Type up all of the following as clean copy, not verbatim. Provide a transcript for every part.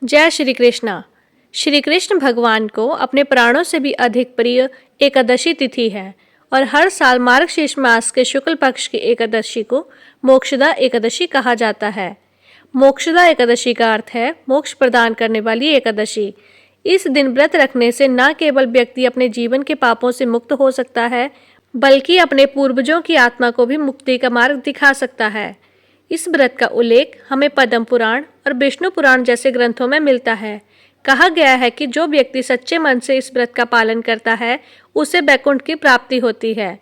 जय श्री कृष्णा। श्री कृष्ण भगवान को अपने प्राणों से भी अधिक प्रिय एकादशी तिथि है और हर साल मार्गशीर्ष मास के शुक्ल पक्ष की एकादशी को मोक्षदा एकादशी कहा जाता है। मोक्षदा एकादशी का अर्थ है मोक्ष प्रदान करने वाली एकादशी। इस दिन व्रत रखने से न केवल व्यक्ति अपने जीवन के पापों से मुक्त हो सकता है, बल्कि अपने पूर्वजों की आत्मा को भी मुक्ति का मार्ग दिखा सकता है। इस व्रत का उल्लेख हमें पद्म पुराण और विष्णु पुराण जैसे ग्रंथों में मिलता है। कहा गया है कि जो व्यक्ति सच्चे मन से इस व्रत का पालन करता है उसे वैकुंठ की प्राप्ति होती है।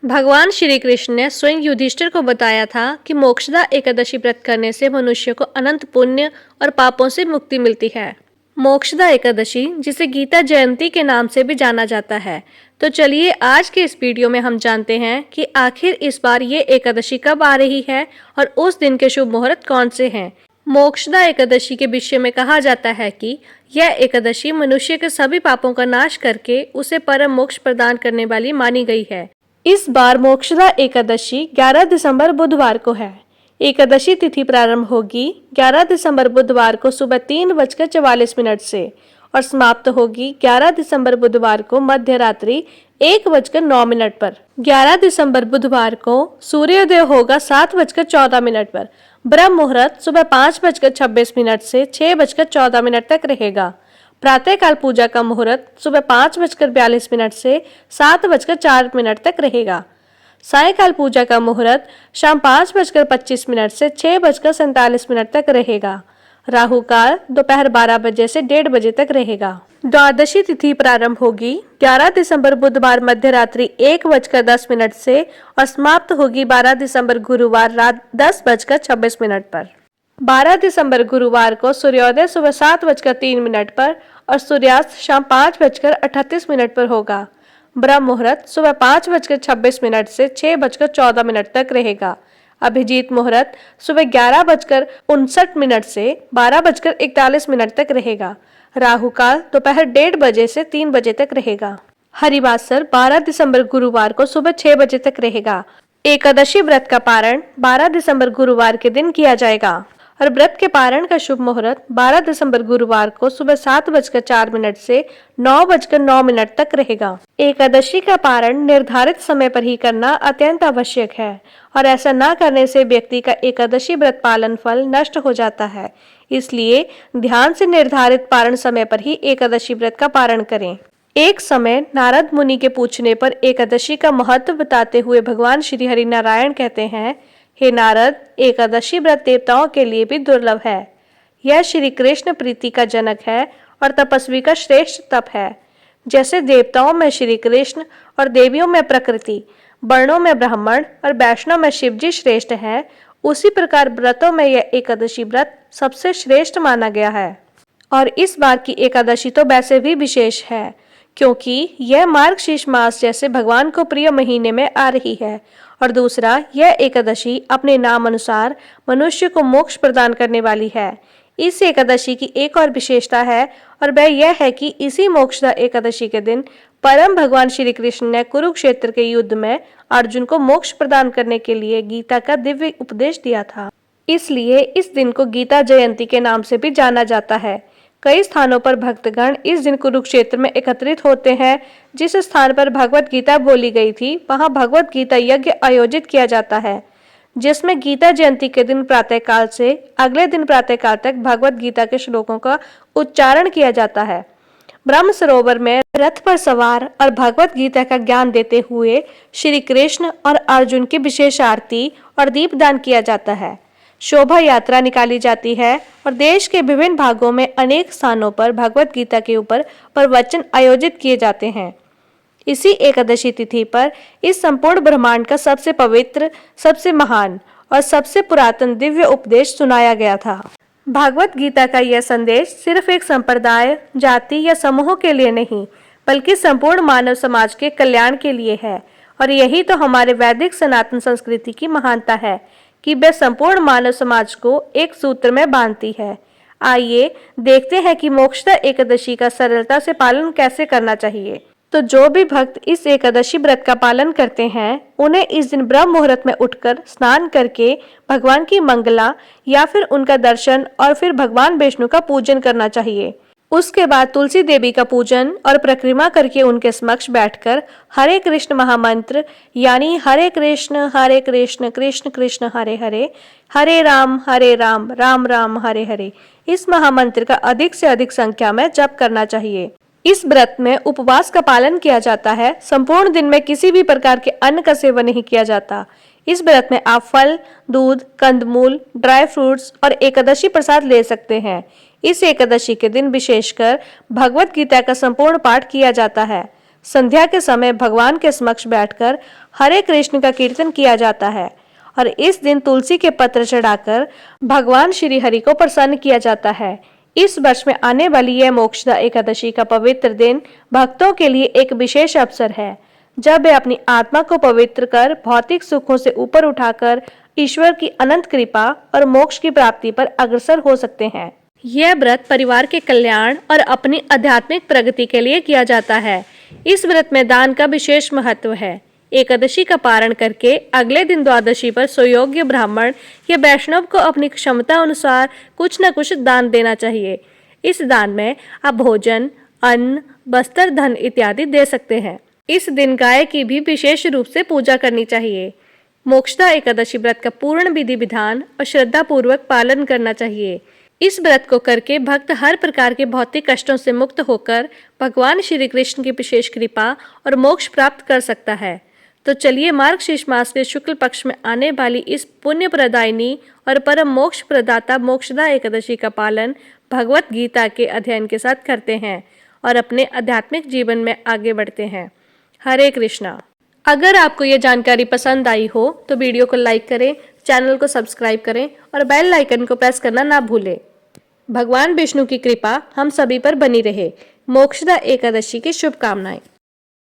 भगवान श्री कृष्ण ने स्वयं युधिष्ठिर को बताया था कि मोक्षदा एकादशी व्रत करने से मनुष्य को अनंत पुण्य और पापों से मुक्ति मिलती है। मोक्षदा एकादशी, जिसे गीता जयंती के नाम से भी जाना जाता है। तो चलिए आज के इस वीडियो में हम जानते हैं कि आखिर इस बार ये एकादशी कब आ रही है और उस दिन के शुभ मुहूर्त कौन से हैं। मोक्षदा एकादशी के विषय में कहा जाता है कि यह एकादशी मनुष्य के सभी पापों का नाश करके उसे परम मोक्ष प्रदान करने वाली मानी गई है। इस बार मोक्षदा एकादशी 11 दिसंबर बुधवार को है। एकादशी तिथि प्रारंभ होगी 11 दिसंबर बुधवार को सुबह 3:44 से और समाप्त होगी 11 दिसंबर बुधवार को मध्य रात्रि 1:09 पर। 11 दिसंबर बुधवार को सूर्योदय होगा 7:14 पर। ब्रह्म मुहूर्त सुबह 5:26 से 6:14 तक रहेगा। प्रातःकाल पूजा का मुहूर्त सुबह 5:42 से 7:04 तक रहेगा। सायकाल पूजा का मुहूर्त शाम 5:25 से 6:47 तक रहेगा। राहु काल दोपहर 12 बजे से 1:30 बजे तक रहेगा। द्वादशी तिथि प्रारंभ होगी 11 दिसंबर बुधवार मध्य रात्रि 1:10 से और समाप्त होगी 12 दिसंबर गुरुवार रात 10:26 पर। 12 दिसंबर गुरुवार को सूर्योदय सुबह 7:03 पर और सूर्यास्त शाम 5:38 पर होगा। ब्रह्म मुहूर्त सुबह 5:26 से 6:14 तक रहेगा। अभिजीत मुहूर्त सुबह 11:59 से 12:41 तक रहेगा। राहु काल दोपहर 1:30 बजे से 3 बजे तक रहेगा। हरिवासर 12 दिसंबर गुरुवार को सुबह 6 बजे तक रहेगा। एकादशी व्रत का पारण 12 दिसंबर गुरुवार के दिन किया जाएगा और व्रत के पारण का शुभ मुहूर्त 12 दिसंबर गुरुवार को सुबह 7:04 से 9:09 तक रहेगा। एकादशी का पारण निर्धारित समय पर ही करना अत्यंत आवश्यक है और ऐसा न करने से व्यक्ति का एकादशी व्रत पालन फल नष्ट हो जाता है। इसलिए ध्यान से निर्धारित पारण समय पर ही एकादशी व्रत का पारण करें। एक समय नारद मुनि के पूछने पर एकादशी का महत्व बताते हुए भगवान श्री हरि नारायण कहते हैं, हे नारद, एकादशी व्रत देवताओं के लिए भी दुर्लभ है। यह श्री कृष्ण प्रीति का जनक है और तपस्वी का श्रेष्ठ तप है। जैसे देवताओं में श्री कृष्ण और देवियों में प्रकृति, वर्णों में ब्राह्मण और वैष्णव में शिवजी श्रेष्ठ है, उसी प्रकार व्रतों में यह एकादशी व्रत सबसे श्रेष्ठ माना गया है। और इस बार की एकादशी तो वैसे भी विशेष है, क्योंकि यह मार्गशीर्ष मास जैसे भगवान को प्रिय महीने में आ रही है और दूसरा, यह एकादशी अपने नाम अनुसार मनुष्य को मोक्ष प्रदान करने वाली है। इस एकादशी की एक और विशेषता है और वह यह है कि इसी मोक्षदा एकादशी के दिन परम भगवान श्री कृष्ण ने कुरुक्षेत्र के युद्ध में अर्जुन को मोक्ष प्रदान करने के लिए गीता का दिव्य उपदेश दिया था। इसलिए इस दिन को गीता जयंती के नाम से भी जाना जाता है। कई स्थानों पर भक्तगण इस दिन कुरुक्षेत्र में एकत्रित होते हैं। जिस स्थान पर भगवत गीता बोली गई थी वहां भगवत गीता यज्ञ आयोजित किया जाता है, जिसमें गीता जयंती के दिन प्रातःकाल से अगले दिन प्रातःकाल तक भगवत गीता के श्लोकों का उच्चारण किया जाता है। ब्रह्म सरोवर में रथ पर सवार और भगवत गीता का ज्ञान देते हुए श्री कृष्ण और अर्जुन की विशेष आरती और दीपदान किया जाता है। शोभा यात्रा निकाली जाती है और देश के विभिन्न भागों में अनेक स्थानों पर भगवत गीता के ऊपर प्रवचन आयोजित किए जाते हैं। इसी एकादशी तिथि पर इस संपूर्ण ब्रह्मांड का सबसे पवित्र, सबसे महान और सबसे पुरातन दिव्य उपदेश सुनाया गया था। भागवत गीता का यह संदेश सिर्फ एक संप्रदाय, जाति या समूह के लिए नहीं, बल्कि संपूर्ण मानव समाज के कल्याण के लिए है। और यही तो हमारे वैदिक सनातन संस्कृति की महानता है कि वह संपूर्ण मानव समाज को एक सूत्र में बांधती है। आइए देखते हैं कि मोक्षदा एकादशी का सरलता से पालन कैसे करना चाहिए। तो जो भी भक्त इस एकादशी व्रत का पालन करते हैं उन्हें इस दिन ब्रह्म मुहूर्त में उठकर स्नान करके भगवान की मंगला या फिर उनका दर्शन और फिर भगवान विष्णु का पूजन करना चाहिए। उसके बाद तुलसी देवी का पूजन और परिक्रमा करके उनके समक्ष बैठकर हरे कृष्ण महामंत्र यानी हरे कृष्ण कृष्ण कृष्ण हरे हरे, हरे राम राम राम हरे हरे, इस महामंत्र का अधिक से अधिक संख्या में जप करना चाहिए। इस व्रत में उपवास का पालन किया जाता है। संपूर्ण दिन में किसी भी प्रकार के अन्न का सेवन नहीं किया जाता। इस व्रत में आप फल, दूध, कंदमूल, ड्राई फ्रूट्स और एकादशी प्रसाद ले सकते हैं। इस एकादशी के दिन विशेषकर भगवत गीता का संपूर्ण पाठ किया जाता है। संध्या के समय भगवान के समक्ष बैठकर हरे कृष्ण का कीर्तन किया जाता है और इस दिन तुलसी के पत्र चढ़ाकर भगवान श्री हरि को प्रसन्न किया जाता है। इस वर्ष में आने वाली यह मोक्षदा एकादशी का पवित्र दिन भक्तों के लिए एक विशेष अवसर है, जब वे अपनी आत्मा को पवित्र कर भौतिक सुखों से ऊपर उठाकर ईश्वर की अनंत कृपा और मोक्ष की प्राप्ति पर अग्रसर हो सकते हैं। यह व्रत परिवार के कल्याण और अपनी आध्यात्मिक प्रगति के लिए किया जाता है। इस व्रत में दान का विशेष महत्व है। एकादशी का पारण करके अगले दिन द्वादशी पर सुयोग्य ब्राह्मण या वैष्णव को अपनी क्षमता अनुसार कुछ न कुछ दान देना चाहिए। इस दान में आप भोजन, अन्न, वस्त्र, धन इत्यादि दे सकते हैं। इस दिन गाय की भी विशेष रूप से पूजा करनी चाहिए। मोक्षदा एकादशी व्रत का पूर्ण विधि विधान और श्रद्धा पूर्वक पालन करना चाहिए। इस व्रत को करके भक्त हर प्रकार के भौतिक कष्टों से मुक्त होकर भगवान श्री कृष्ण की विशेष कृपा और मोक्ष प्राप्त कर सकता है। तो चलिए मार्गशीर्ष मास के शुक्ल पक्ष में आने वाली इस पुण्य प्रदायिनी और परम मोक्ष प्रदाता मोक्षदा एकादशी का पालन भगवत गीता के अध्ययन के साथ करते हैं और अपने आध्यात्मिक जीवन में आगे बढ़ते हैं। हरे कृष्णा। अगर आपको ये जानकारी पसंद आई हो तो वीडियो को लाइक करें, चैनल को सब्सक्राइब करें और बेल आइकन को प्रेस करना ना भूलें। भगवान विष्णु की कृपा हम सभी पर बनी रहे। मोक्षदा एकादशी की शुभकामनाएं।